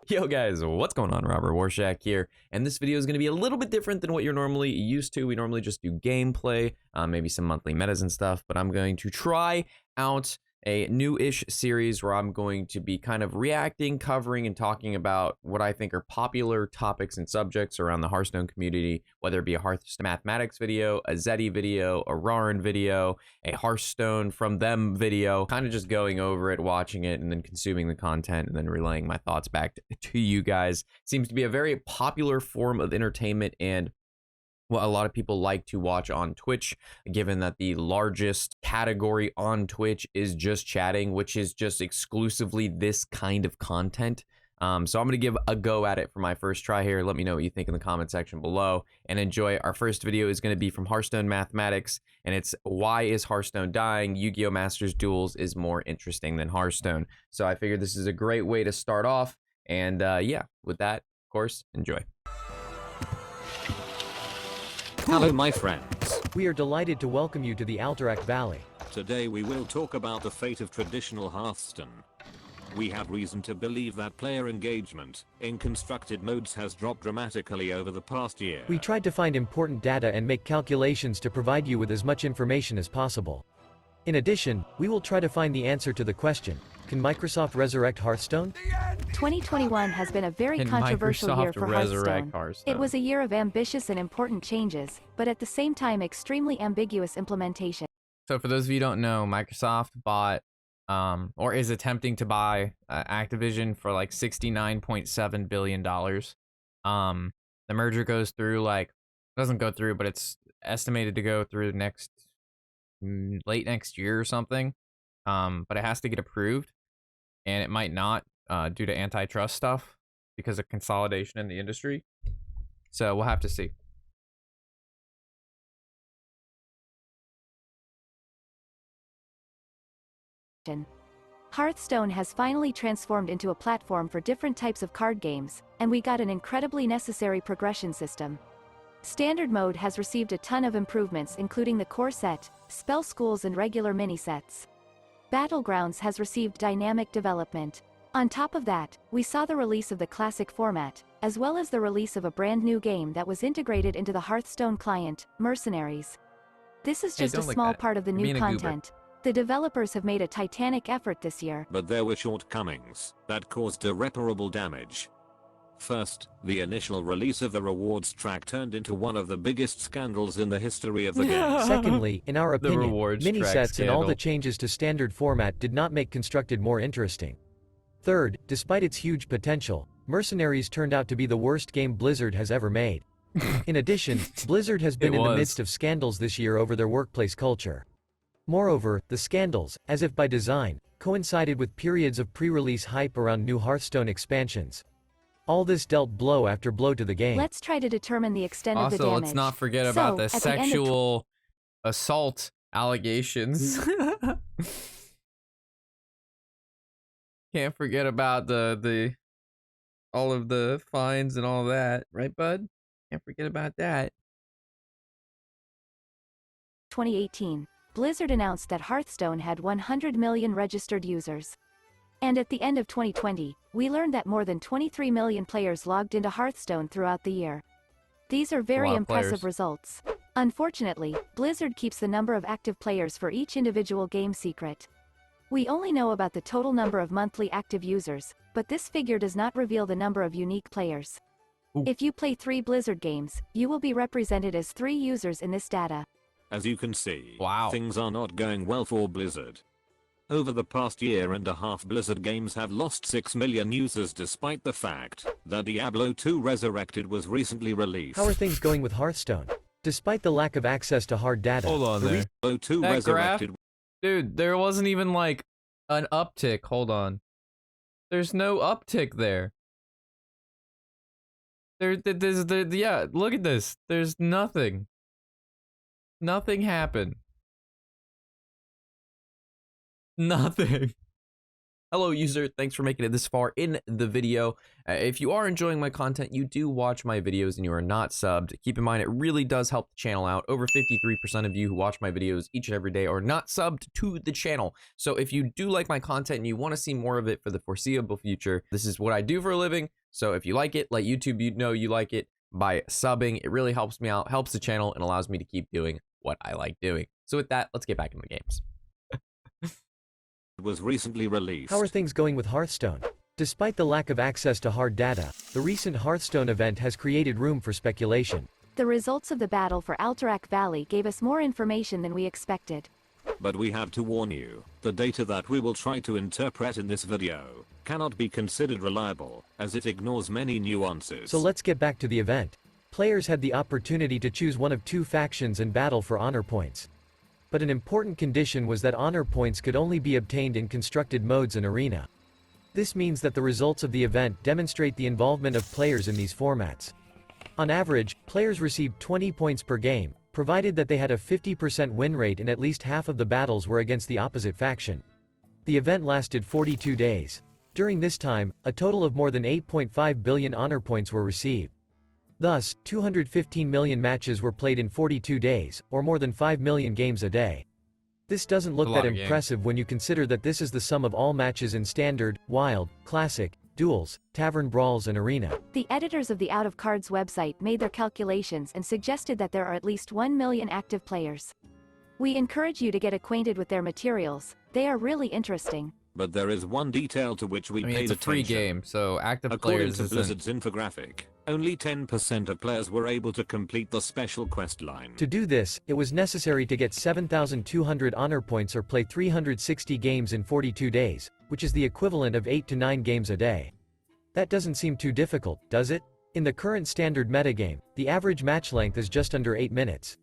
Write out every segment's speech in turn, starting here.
Yo guys, what's going on? Robert Warshack here, and this video is going to be a little bit different than what you're normally used to. We normally just do gameplay, maybe some monthly metas and stuff, but I'm going to try out a new-ish series where I'm going to be kind of reacting, covering, and talking about what I think are popular topics and subjects around the Hearthstone community, whether it be a Hearthstone Mathematics video, a Zeddy video, a Rarin video, a Hearthstone from them video, kind of just going over it, watching it, and then consuming the content, and then relaying my thoughts back to you guys. Seems to be a very popular form of entertainment and what a lot of people like to watch on Twitch, given that the largest category on Twitch is just chatting, which is just exclusively this kind of content. So I'm going to give a go at it for my first try here. Let me know what you think in the comment section below and enjoy. Our first video is going to be from Hearthstone Mathematics, and it's why is Hearthstone dying? Yu-Gi-Oh Masters Duels is more interesting than Hearthstone. So I figured this is a great way to start off. And yeah, with that, of course, enjoy. Hello my friends. We are delighted to welcome you to the Alterac Valley. Today we will talk about the fate of traditional Hearthstone. We have reason to believe that player engagement in constructed modes has dropped dramatically over the past year. We tried to find important data and make calculations to provide you with as much information as possible. In addition, we will try to find the answer to the question, can Microsoft resurrect Hearthstone? 2021 has been a very Can controversial year Microsoft for resurrect Hearthstone. Hearthstone? It was a year of ambitious and important changes, but at the same time extremely ambiguous implementation. So for those of you who don't know, Microsoft bought or is attempting to buy Activision for like $69.7 billion. The merger goes through, doesn't go through, but it's estimated to go through late next year or something. But it has to get approved, and it might not due to antitrust stuff because of consolidation in the industry. So we'll have to see. Hearthstone has finally transformed into a platform for different types of card games, and we got an incredibly necessary progression system. Standard mode has received a ton of improvements, including the core set, spell schools, and regular mini-sets. Battlegrounds has received dynamic development. On top of that, we saw the release of the classic format, as well as the release of a brand new game that was integrated into the Hearthstone client, Mercenaries. This is just a small part of the new content. The developers have made a titanic effort this year. But there were shortcomings that caused irreparable damage. First, the initial release of the rewards track turned into one of the biggest scandals in the history of the game. Secondly, in our opinion, mini-sets and all the scandal. changes to standard format did not make constructed more interesting. Third, despite its huge potential, Mercenaries turned out to be the worst game Blizzard has ever made. In addition, Blizzard has been in the midst of scandals this year over their workplace culture. Moreover, the scandals, as if by design, coincided with periods of pre-release hype around new Hearthstone expansions. All this dealt blow after blow to the game. Let's try to determine the extent of the Also, damage. let's not forget about the at the end of sexual assault allegations. Can't forget about the all of the fines and all that, right, bud? Can't forget about that. 2018, Blizzard announced that Hearthstone had 100 million registered users. And at the end of 2020, we learned that more than 23 million players logged into Hearthstone throughout the year. These are very impressive results. Unfortunately, Blizzard keeps the number of active players for each individual game secret. We only know about the total number of monthly active users, but this figure does not reveal the number of unique players. If you play 3 Blizzard games, you will be represented as 3 users in this data. As you can see, Wow. things are not going well for Blizzard. Over the past year and a half, Blizzard games have lost 6 million users despite the fact that Diablo 2 Resurrected was recently released. How are things going with Hearthstone? Despite the lack of access to hard data, Hold on there. Diablo 2 That Resurrected Dude, there wasn't even like an uptick. Hold on. There's no uptick there. Yeah, look at this. There's nothing. Nothing happened. Nothing. Hello user, thanks for making it this far in the video. If you are enjoying my content, you do watch my videos and you are not subbed, keep in mind it really does help the channel out. Over 53% of you who watch my videos each and every day are not subbed to the channel. So if you do like my content and you want to see more of it for the foreseeable future, this is what I do for a living. So if you like it, let YouTube know you like it by subbing. It really helps me out, helps the channel, and allows me to keep doing what I like doing. So with that, let's get back into the games. Was recently released. How are things going with Hearthstone? Despite the lack of access to hard data, the recent Hearthstone event has created room for speculation. The results of the battle for Alterac Valley gave us more information than we expected. But we have to warn you, the data that we will try to interpret in this video cannot be considered reliable, as it ignores many nuances. So let's get back to the event. Players had the opportunity to choose one of two factions and battle for honor points. But an important condition was that honor points could only be obtained in constructed modes and arena. This means that the results of the event demonstrate the involvement of players in these formats. On average, players received 20 points per game, provided that they had a 50% win rate and at least half of the battles were against the opposite faction. The event lasted 42 days. During this time, a total of more than 8.5 billion honor points were received. Thus, 215 million matches were played in 42 days, or more than 5 million games a day. This doesn't look that impressive when you consider that this is the sum of all matches in Standard, Wild, Classic, Duels, Tavern Brawls and Arena. The editors of the Out of Cards website made their calculations and suggested that there are at least 1 million active players. We encourage you to get acquainted with their materials, they are really interesting. But there is one detail to which we paid attention. It's a free game, so active According players to Blizzard's infographic, only 10% of players were able to complete the special quest line. To do this, it was necessary to get 7,200 honor points or play 360 games in 42 days, which is the equivalent of 8 to 9 games a day. That doesn't seem too difficult, does it? In the current standard metagame, the average match length is just under 8 minutes.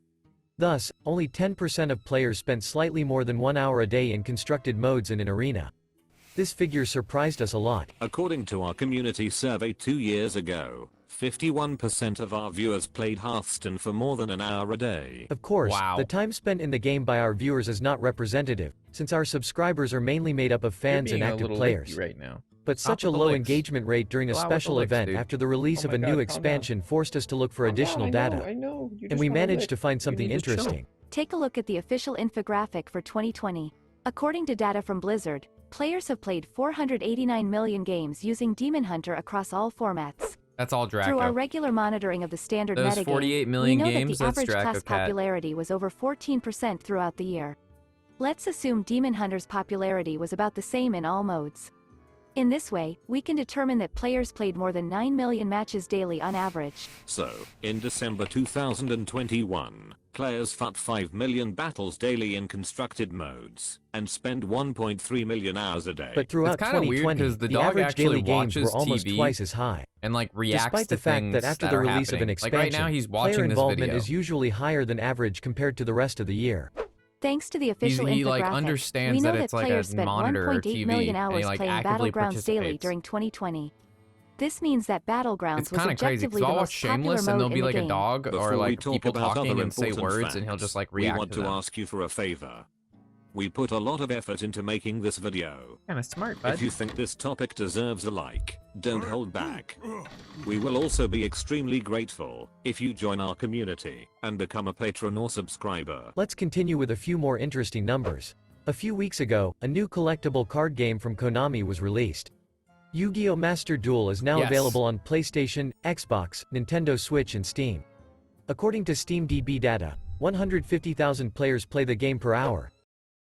Thus, only 10% of players spent slightly more than 1 hour a day in constructed modes and in arena. This figure surprised us a lot. According to our community survey 2 years ago, 51% of our viewers played Hearthstone for more than an hour a day. Of course, the time spent in the game by our viewers is not representative, since our subscribers are mainly made up of fans and active players. Right now. But such a low engagement rate during a special event after the release of a new expansion forced us to look for additional data. And we managed to find something interesting. Take a look at the official infographic for 2020. According to data from Blizzard, players have played 489 million games using Demon Hunter across all formats. That's all Draco. Through our regular monitoring of the standard Those metagame, 48 million we know games, that the average that's class Draco Cat. popularity was over 14% throughout the year. Let's assume Demon Hunter's popularity was about the same in all modes. In this way, we can determine that players played more than 9 million matches daily on average. So, in December 2021, players fought 5 million battles daily in constructed modes, and spent 1.3 million hours a day. But throughout 2020, the average daily games were almost twice as high. And like reacts Despite to the fact things that after the release of an expansion, like right now he's watching player this involvement video. is usually higher than average compared to the rest of the year. Thanks to the official he infographic, like understands we know that it's like players a spent monitor or 1.8 TV, million and hours he like playing actively Battlegrounds daily participates. during 2020. This means that Battlegrounds It's was kind of crazy objectively because the I'll watch most popular Shameless and mode there'll be in the like a game. dog Before or we like talk people about talking other and say important words and he'll just like we react want to to them. ask you for a favor. We put a lot of effort into making this video. Kind of smart, bud. If you think this topic deserves a like, don't hold back. We will also be extremely grateful if you join our community and become a patron or subscriber. Let's continue with a few more interesting numbers. A few weeks ago, a new collectible card game from Konami was released. Yu-Gi-Oh Master Duel is now available on PlayStation, Xbox, Nintendo Switch and Steam. According to SteamDB data, 150,000 players play the game per hour.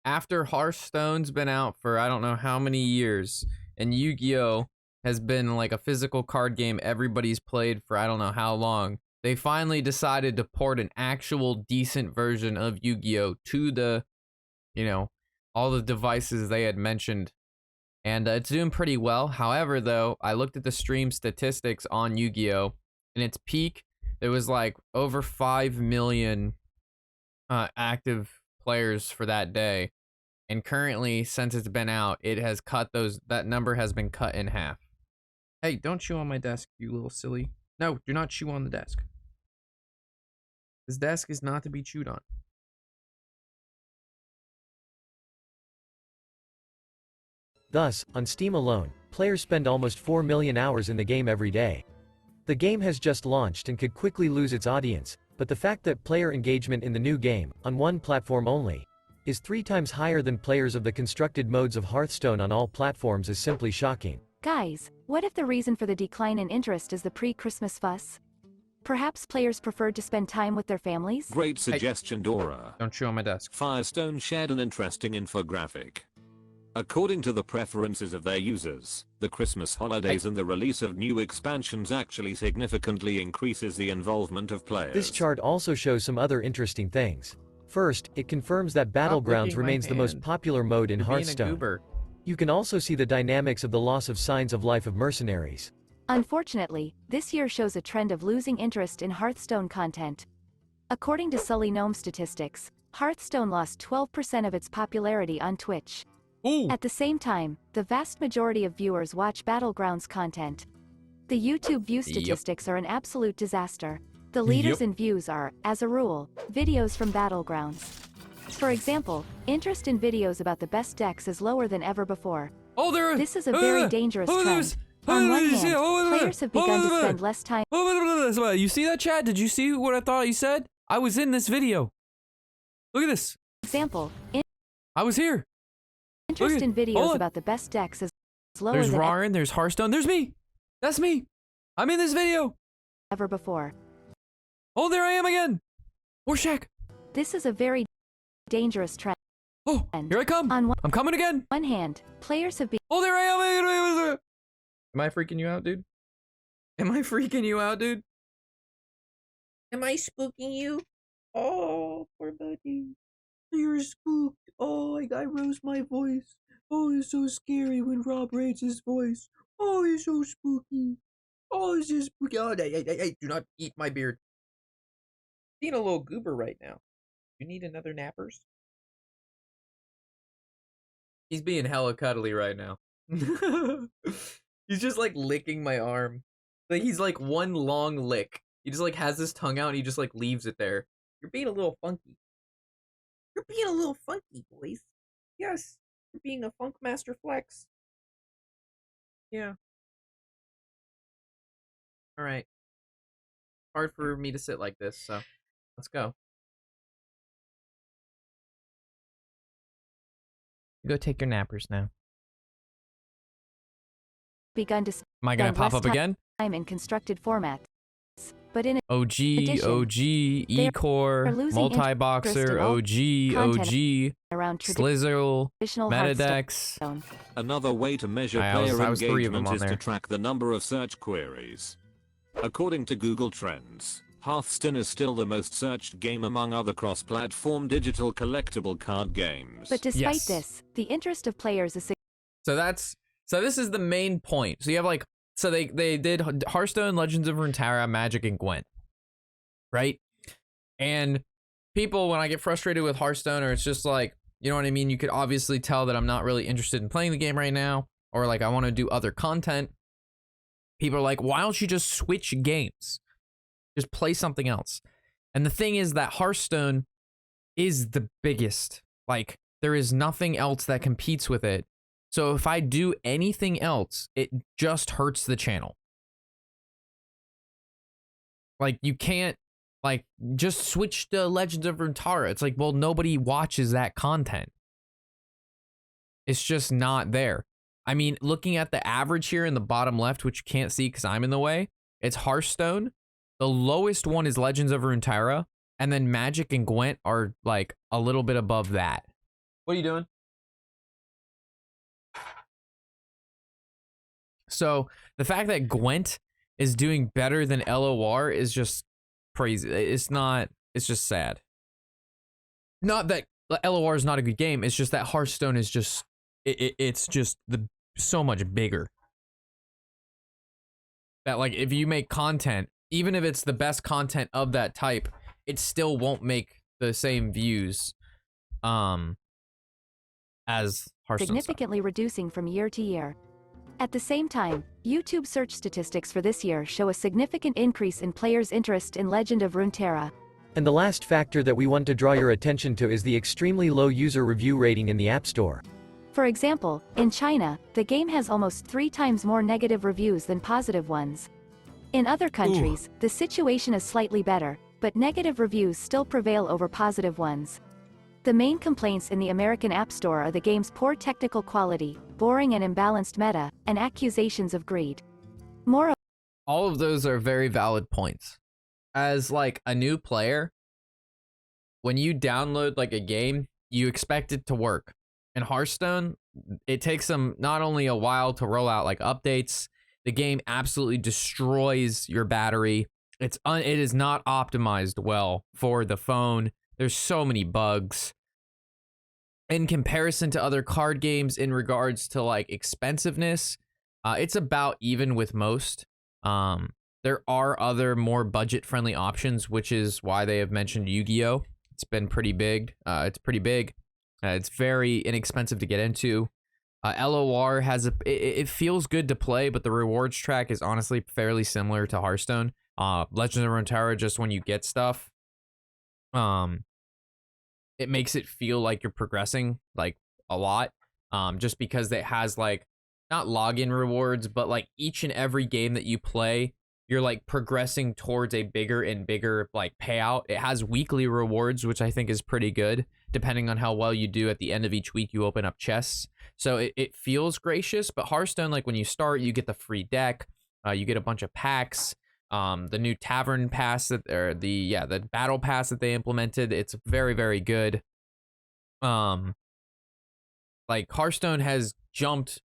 After Hearthstone's been out for I don't know how many years, and Yu-Gi-Oh has been like a physical card game everybody's played for I don't know how long, they finally decided to port an actual decent version of Yu-Gi-Oh to the, you know, all the devices they had mentioned. And it's doing pretty well. However, though, I looked at the stream statistics on Yu-Gi-Oh! In its peak, there was like over 5 million active players for that day. And currently, since it's been out, it has cut that number has been cut in half. Hey, don't chew on my desk, you little silly. No, do not chew on the desk. This desk is not to be chewed on. Thus, on Steam alone, players spend almost 4 million hours in the game every day. The game has just launched and could quickly lose its audience, but the fact that player engagement in the new game, on one platform only, is 3 times higher than players of the constructed modes of Hearthstone on all platforms is simply shocking. Guys, what if the reason for the decline in interest is the pre-Christmas fuss? Perhaps players preferred to spend time with their families? Great suggestion, Dora. Don't chew on my desk. Firestone shared an interesting infographic. According to the preferences of their users, the Christmas holidays and the release of new expansions actually significantly increases the involvement of players. This chart also shows some other interesting things. First, it confirms that Battlegrounds remains the most popular mode in Hearthstone. You can also see the dynamics of the loss of signs of life of mercenaries. Unfortunately, this year shows a trend of losing interest in Hearthstone content. According to Sully Gnome statistics, Hearthstone lost 12% of its popularity on Twitch. Ooh. At the same time, the vast majority of viewers watch Battlegrounds content. The YouTube view statistics are an absolute disaster. The leaders in views are, as a rule, videos from Battlegrounds. For example, interest in videos about the best decks is lower than ever before. This is a very dangerous trend. On one hand, players have begun to spend less time. You see that, Chad? Did you see what I thought you said? I was in this video. Look at this. Example, I was here. interest in videos about the best decks is lower There's than Rarin, there's Hearthstone, there's me. That's me. I'm in this video. ever before. Oh, there I am again. Warshack. This is a very dangerous trend. Oh, here I come. On I'm coming again. one hand, players have Oh, there I am. Am I freaking you out, dude? Am I freaking you out, dude? Am I spooking you? Oh, poor buddy. You're spooked. Oh, I rose my voice. Oh, it's so scary when Rob raises his voice. Oh, he's so spooky. Oh, it's just spooky. Oh, hey, do not eat my beard. Being a little goober right now. You need another nappers? He's being hella cuddly right now. He's just like licking my arm. Like he's like one long lick. He just like has his tongue out and he just like leaves it there. You're being a little funky. You're being a little funky, boys. Yes, you're being a funk master flex. Yeah. All right. Hard for me to sit like this, so let's go. Go take your nappers now. begun to Am I gonna spend pop less up again? time in constructed formats. But in OG, addition, OG, E-Core, losing Multi-Boxer, interest in all OG, OG, around Slizzle, traditional Metadex. Hearthstone. Another way to measure I player was 3 of them engagement on is to there. track the number of search queries. According to Google Trends, Hearthstone is still the most searched game among other cross-platform digital collectible card games. But despite Yes. this, the interest of players is So this is the main point. So you have like, so they did Hearthstone, Legends of Runeterra, Magic, and Gwent, right? And people, when I get frustrated with Hearthstone, or it's just like, you know what I mean? You could obviously tell that I'm not really interested in playing the game right now, or like I want to do other content. People are like, why don't you just switch games? Just play something else. And the thing is that Hearthstone is the biggest. Like, there is nothing else that competes with it. So if I do anything else, it just hurts the channel. Like, you can't, like, just switch to Legends of Runeterra. It's like, well, nobody watches that content. It's just not there. I mean, looking at the average here in the bottom left, which you can't see because I'm in the way, it's Hearthstone. The lowest one is Legends of Runeterra, and then Magic and Gwent are, like, a little bit above that. What are you doing? So the fact that Gwent is doing better than LOR is just crazy. It's not, it's just sad. Not that LOR is not a good game. It's just that Hearthstone is just, it's just so much bigger. That like, if you make content, even if it's the best content of that type, it still won't make the same views as Hearthstone significantly reducing from year to year. At the same time, YouTube search statistics for this year show a significant increase in players' interest in Legend of Runeterra. And the last factor that we want to draw your attention to is the extremely low user review rating in the App Store. For example, in China, the game has almost 3 times more negative reviews than positive ones. In other countries, the situation is slightly better, but negative reviews still prevail over positive ones. The main complaints in the American App Store are the game's poor technical quality, boring and imbalanced meta, and accusations of greed. Moreover, All of those are very valid points. As like a new player, when you download like a game, you expect it to work. In Hearthstone, it takes them not only a while to roll out like updates, the game absolutely destroys your battery. It is not optimized well for the phone. There's so many bugs. In comparison to other card games in regards to like expensiveness, it's about even with most. There are other more budget-friendly options, which is why they have mentioned Yu-Gi-Oh. It's been pretty big. It's pretty big. It's very inexpensive to get into. LOR has it feels good to play, but the rewards track is honestly fairly similar to Hearthstone. Legends of Runeterra, just when you get stuff, it makes it feel like you're progressing like a lot. Just because it has like not login rewards, but like each and every game that you play, you're like progressing towards a bigger and bigger like payout. It has weekly rewards, which I think is pretty good. Depending on how well you do at the end of each week, you open up chests. So it feels gracious, but Hearthstone, like when you start, you get the free deck, you get a bunch of packs, the new tavern pass the battle pass that they implemented. It's very, very good. Like Hearthstone has jumped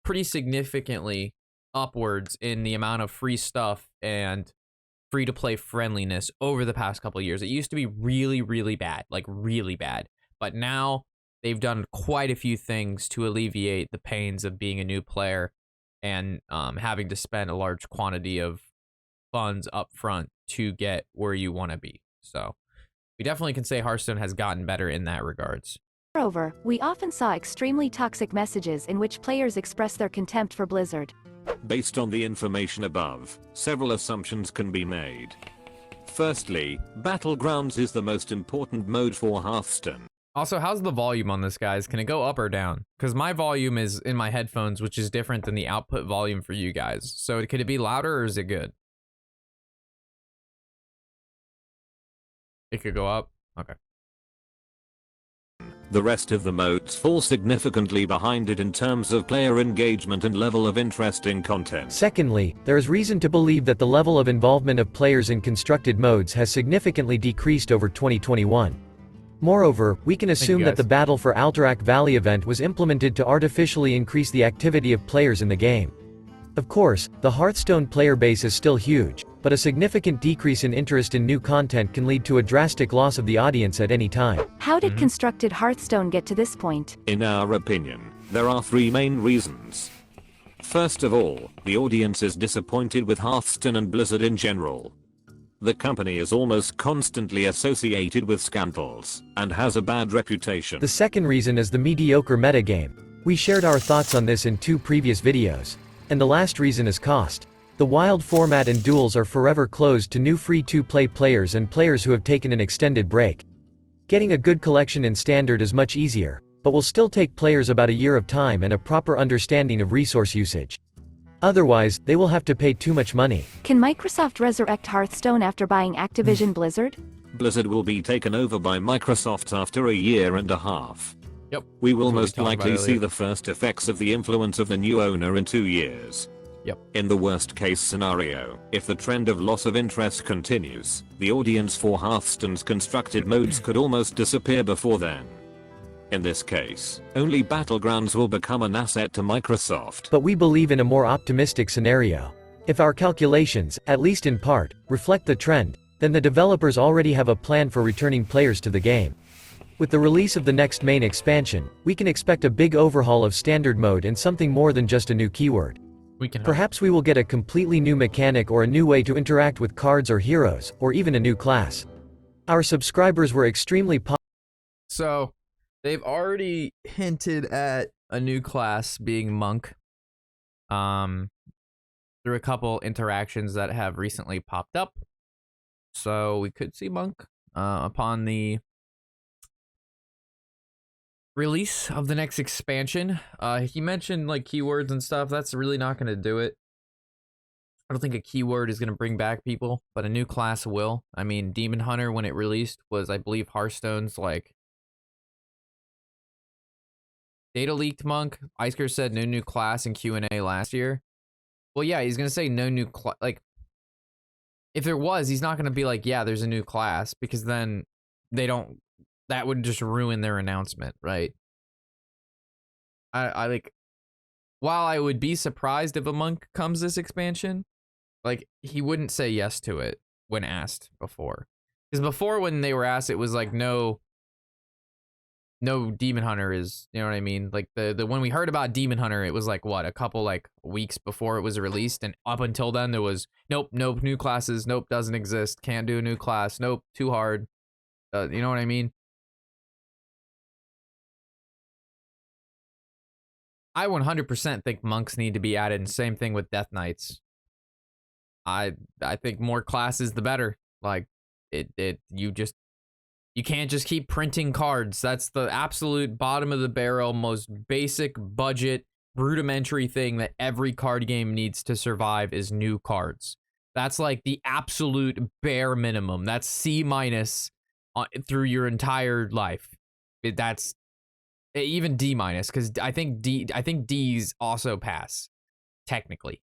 pretty significantly upwards in the amount of free stuff and free to play friendliness over the past couple of years. It used to be really, really bad, like really bad. But now they've done quite a few things to alleviate the pains of being a new player and having to spend a large quantity of funds up front to get where you want to be. So we definitely can say Hearthstone has gotten better in that regards. Moreover, we often saw extremely toxic messages in which players express their contempt for Blizzard. Based on the information above, several assumptions can be made. Firstly, Battlegrounds is the most important mode for Hearthstone. Also, how's the volume on this, guys? Can it go up or down? Because my volume is in my headphones, which is different than the output volume for you guys. So could it be louder or is it good? It could go up? Okay. The rest of the modes fall significantly behind it in terms of player engagement and level of interest in content. Secondly, there is reason to believe that the level of involvement of players in constructed modes has significantly decreased over 2021. Moreover, we can assume that the Battle for Alterac Valley event was implemented to artificially increase the activity of players in the game. Of course, the Hearthstone player base is still huge, but a significant decrease in interest in new content can lead to a drastic loss of the audience at any time. How did constructed Hearthstone get to this point? In our opinion, there are 3 main reasons. First of all, the audience is disappointed with Hearthstone and Blizzard in general. The company is almost constantly associated with scandals, and has a bad reputation. The second reason is the mediocre metagame. We shared our thoughts on this in 2 previous videos. And the last reason is cost. The wild format and duels are forever closed to new free-to-play players and players who have taken an extended break. Getting a good collection in standard is much easier, but will still take players about a year of time and a proper understanding of resource usage. Otherwise, they will have to pay too much money. Can Microsoft resurrect Hearthstone after buying Activision Blizzard? Blizzard will be taken over by Microsoft after a year and a half. Yep. We will most likely see the first effects of the influence of the new owner in 2 years. Yep. In the worst case scenario, if the trend of loss of interest continues, the audience for Hearthstone's constructed modes could almost disappear before then. In this case, only Battlegrounds will become an asset to Microsoft. But we believe in a more optimistic scenario. If our calculations, at least in part, reflect the trend, then the developers already have a plan for returning players to the game. With the release of the next main expansion, we can expect a big overhaul of standard mode and something more than just a new keyword. Perhaps we will get a completely new mechanic or a new way to interact with cards or heroes, or even a new class. Our subscribers were extremely So, they've already hinted at a new class being Monk. Through a couple interactions that have recently popped up. So we could see Monk upon the release of the next expansion. He mentioned like keywords and stuff. That's really not going to do it. I don't think a keyword is going to bring back people, but a new class will. I mean, Demon Hunter, when it released, was, I believe, Hearthstone's, like, data leaked monk. Isker said no new class in Q&A last year. Well, yeah, he's going to say no new class. Like, if there was, he's not going to be like, yeah, there's a new class, because then they don't, that would just ruin their announcement, right? I like, while I would be surprised if a monk comes this expansion, like, he wouldn't say yes to it when asked before. Because before, when they were asked, it was like, no Demon Hunter is, you know what I mean? Like, the when we heard about Demon Hunter, it was like, what, a couple, like, weeks before it was released, and up until then, there was, nope, new classes, nope, doesn't exist, can't do a new class, nope, too hard. You know what I mean? I 100% think monks need to be added, and same thing with Death Knights. I think more classes the better. Like, you can't just keep printing cards. That's the absolute bottom of the barrel, most basic budget, rudimentary thing that every card game needs to survive is new cards. That's like the absolute bare minimum. That's C- through your entire life. That's even D-, because I think D's also pass, technically.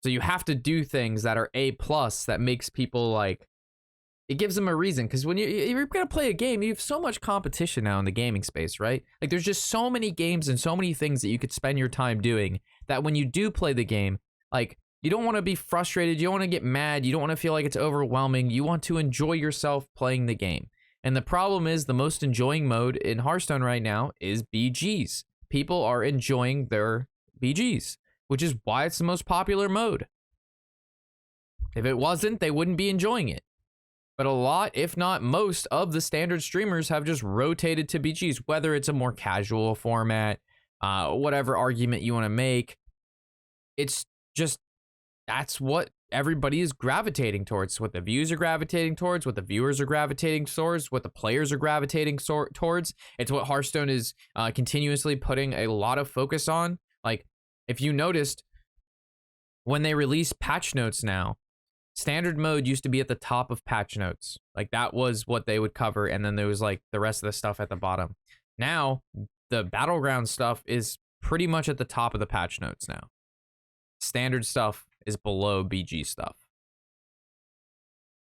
So you have to do things that are A+, that makes people, like, it gives them a reason. Because when you're going to play a game, you have so much competition now in the gaming space, right? Like, there's just so many games and so many things that you could spend your time doing that when you do play the game, like, you don't want to be frustrated. You don't want to get mad. You don't want to feel like it's overwhelming. You want to enjoy yourself playing the game. And the problem is the most enjoying mode in Hearthstone right now is BGs. People are enjoying their BGs, which is why it's the most popular mode. If it wasn't, they wouldn't be enjoying it. But a lot, if not most, of the standard streamers have just rotated to BGs, whether it's a more casual format, whatever argument you want to make. It's just, that's what everybody is gravitating towards, what the views are gravitating towards, what the viewers are gravitating towards, what the players are gravitating towards. It's what Hearthstone is continuously putting a lot of focus on. Like, if you noticed, when they release patch notes now, standard mode used to be at the top of patch notes. Like, that was what they would cover, and then there was, like, the rest of the stuff at the bottom. Now, the Battleground stuff is pretty much at the top of the patch notes now. Standard stuff is below BG stuff.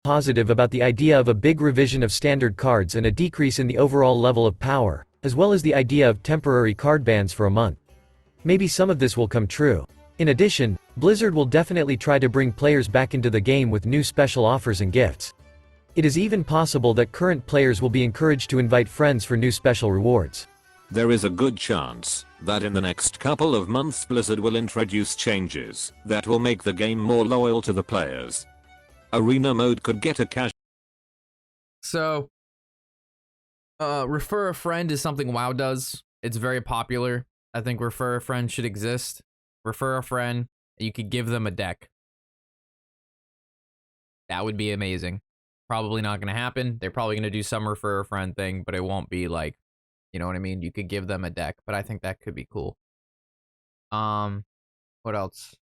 Positive about the idea of a big revision of standard cards and a decrease in the overall level of power, as well as the idea of temporary card bans for a month. Maybe some of this will come true. In addition, Blizzard will definitely try to bring players back into the game with new special offers and gifts. It is even possible that current players will be encouraged to invite friends for new special rewards. There is a good chance that in the next couple of months Blizzard will introduce changes that will make the game more loyal to the players. Arena mode could get a cash. So, refer a friend is something WoW does. It's very popular. I think refer a friend should exist. Refer a friend, you could give them a deck. That would be amazing. Probably not going to happen. They're probably going to do some refer a friend thing, but it won't be like, you know what I mean? You could give them a deck, but I think that could be cool. What else?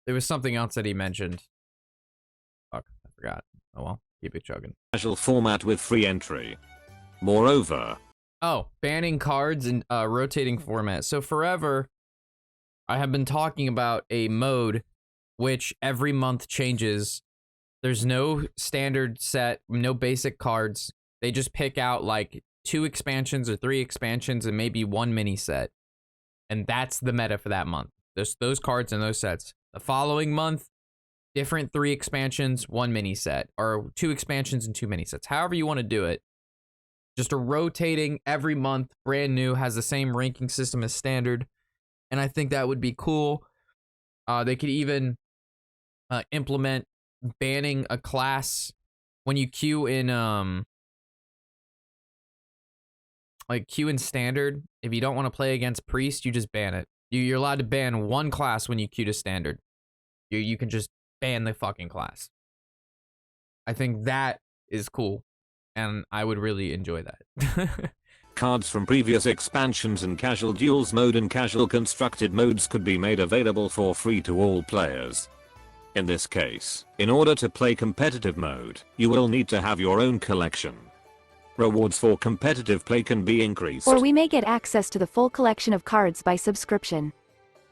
There was something else that he mentioned. Fuck, I forgot. Oh well, keep it chugging. Casual format with free entry. Moreover, banning cards and rotating format. So forever, I have been talking about a mode which every month changes. There's no standard set, no basic cards. They just pick out like 2 expansions or 3 expansions and maybe 1 mini set. And that's the meta for that month. There's those cards and those sets. The following month, different 3 expansions, 1 mini set, or 2 expansions and 2 mini sets. However you want to do it. Just a rotating every month, brand new, has the same ranking system as standard. And I think that would be cool. They could even implement banning a class when you queue in like queue in standard. If you don't want to play against priest, you just ban it. You're allowed to ban 1 class when you queue to standard. You can just ban the fucking class. I think that is cool. and I would really enjoy that. Cards from previous expansions and casual duels mode and casual constructed modes could be made available for free to all players. In this case, in order to play competitive mode, you will need to have your own collection. Rewards for competitive play can be increased. Or we may get access to the full collection of cards by subscription.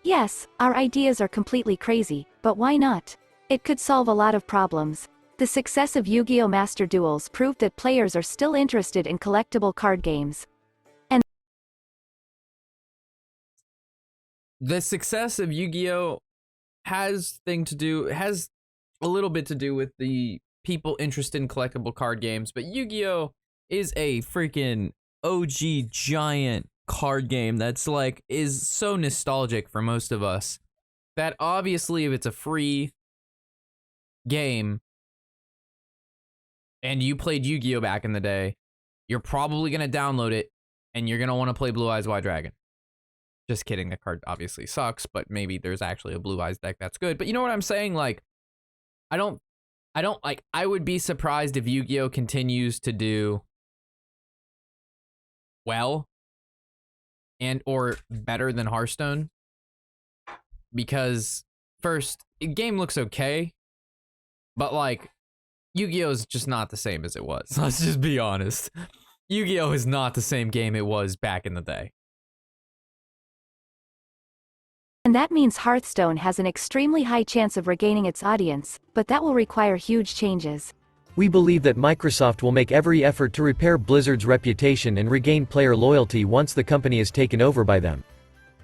Yes, our ideas are completely crazy, but why not? It could solve a lot of problems. The success of Yu-Gi-Oh Master Duels proved that players are still interested in collectible card games. The success of Yu-Gi-Oh has a little bit to do with the people interested in collectible card games, but Yu-Gi-Oh is a freaking OG giant card game that's like is so nostalgic for most of us that obviously if it's a free game and you played Yu-Gi-Oh back in the day, you're probably going to download it and you're going to want to play Blue Eyes White Dragon. Just kidding, the card obviously sucks, but maybe there's actually a Blue Eyes deck that's good. But you know what I'm saying? Like, I don't like, I would be surprised if Yu-Gi-Oh continues to do well and or better than Hearthstone. Because first, the game looks okay, but like, Yu-Gi-Oh is just not the same as it was. Let's just be honest. Yu-Gi-Oh is not the same game it was back in the day. And that means Hearthstone has an extremely high chance of regaining its audience, but that will require huge changes. We believe that Microsoft will make every effort to repair Blizzard's reputation and regain player loyalty once the company is taken over by them.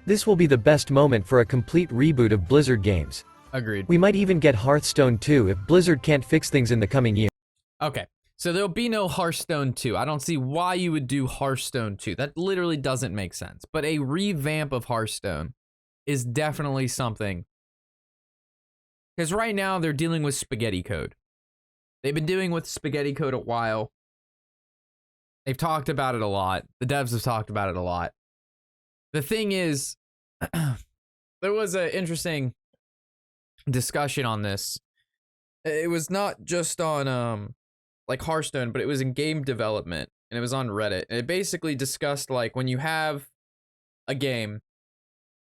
This will be the best moment for a complete reboot of Blizzard games. Agreed. We might even get Hearthstone 2 if Blizzard can't fix things in the coming year. Okay, so there'll be no Hearthstone 2. I don't see why you would do Hearthstone 2. That literally doesn't make sense. But a revamp of Hearthstone is definitely something. Because right now they're dealing with spaghetti code. They've been dealing with spaghetti code a while. They've talked about it a lot. The devs have talked about it a lot. The thing is, there was an interesting discussion on this. It was not just on like Hearthstone, but it was in game development, and it was on Reddit. And it basically discussed like when you have a game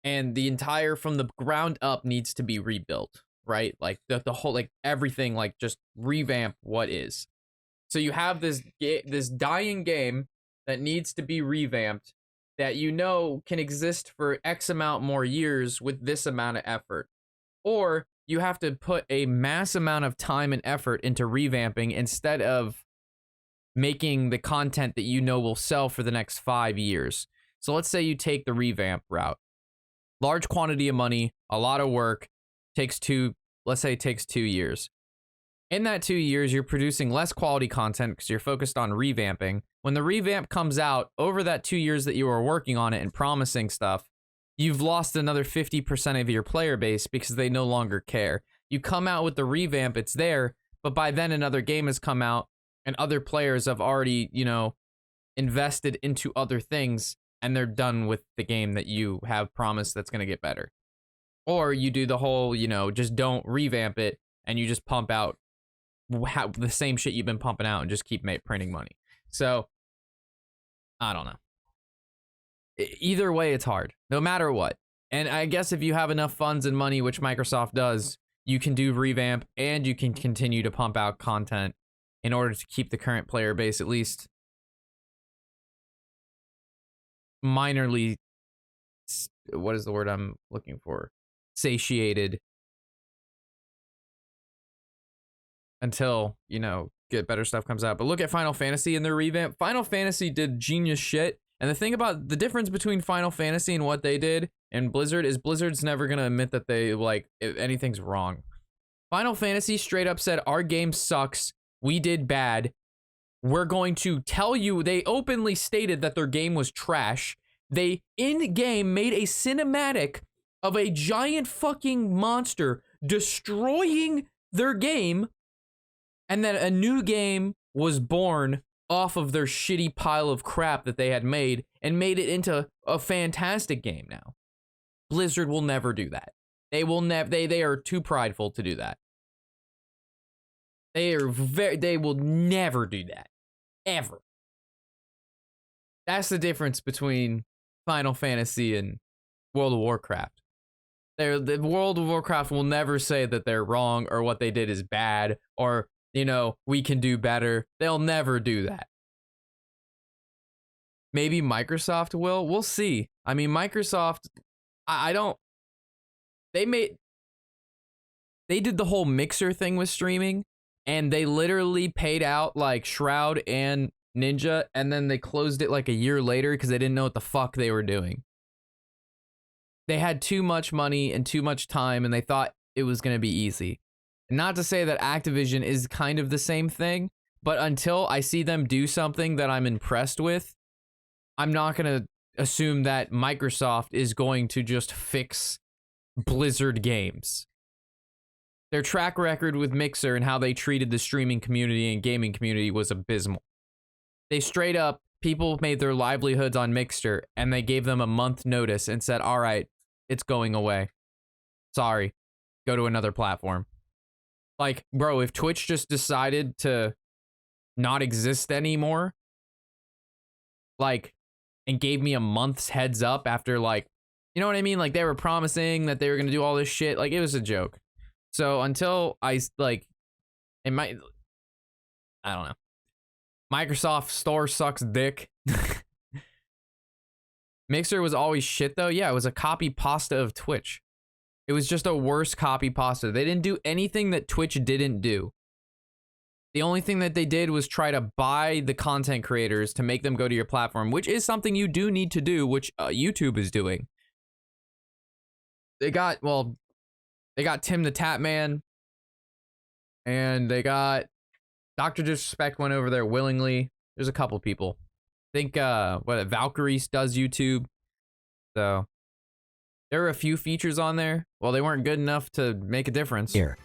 and the entire from the ground up needs to be rebuilt, right? Like the whole, like everything, like just revamp what is. So you have this dying game that needs to be revamped that you know can exist for X amount more years with this amount of effort. Or you have to put a mass amount of time and effort into revamping instead of making the content that you know will sell for the next 5 years. So let's say you take the revamp route. Large quantity of money, a lot of work, let's say it takes 2 years. In that 2 years, you're producing less quality content because you're focused on revamping. When the revamp comes out, over that 2 years that you were working on it and promising stuff, you've lost another 50% of your player base because they no longer care. You come out with the revamp, it's there, but by then another game has come out and other players have already, invested into other things and they're done with the game that you have promised that's going to get better. Or you do the whole, just don't revamp it and you just pump out the same shit you've been pumping out and just keep printing money. So, I don't know. Either way, it's hard, no matter what. And I guess if you have enough funds and money, which Microsoft does, you can do revamp and you can continue to pump out content in order to keep the current player base at least minorly, what is the word I'm looking for? Satiated until, get better stuff comes out. But look at Final Fantasy and their revamp. Final Fantasy did genius shit. And the thing about the difference between Final Fantasy and what they did and Blizzard is Blizzard's never going to admit that they, if anything's wrong. Final Fantasy straight up said, our game sucks. We did bad. We're going to tell you. They openly stated that their game was trash. They, in-game, made a cinematic of a giant fucking monster destroying their game. And then a new game was born off of their shitty pile of crap that they had made and made it into a fantastic game now. Blizzard will never do that. They will never, they are too prideful to do that. They will never do that. Ever. That's the difference between Final Fantasy and World of Warcraft. The World of Warcraft will never say that they're wrong or what they did is bad or, you know, we can do better. They'll never do that. Maybe Microsoft will. We'll see. I mean, Microsoft, I don't... They did the whole Mixer thing with streaming, and they literally paid out, like, Shroud and Ninja, and then they closed it, like, a year later because they didn't know what the fuck they were doing. They had too much money and too much time, and they thought it was going to be easy. Not to say that Activision is kind of the same thing, but until I see them do something that I'm impressed with, I'm not going to assume that Microsoft is going to just fix Blizzard games. Their track record with Mixer and how they treated the streaming community and gaming community was abysmal. They straight up, people made their livelihoods on Mixer, and they gave them a month notice and said, all right, it's going away. Sorry, go to another platform. Like, bro, if Twitch just decided to not exist anymore, like, and gave me a month's heads up after, like, you know what I mean? Like, they were promising that they were going to do all this shit. Like, it was a joke. So until I, like, it might, I don't know. Microsoft store sucks dick. Mixer was always shit, though. Yeah, it was a copy pasta of Twitch. It was just a worse copy pasta. They didn't do anything that Twitch didn't do. The only thing that they did was try to buy the content creators to make them go to your platform, which is something you do need to do, which YouTube is doing. They got, well, they got Tim the Tap Man, and they got Dr. Disrespect went over there willingly. There's a couple people. I think, Valkyrie does YouTube. So, there were a few features on there. Well, they weren't good enough to make a difference. Here.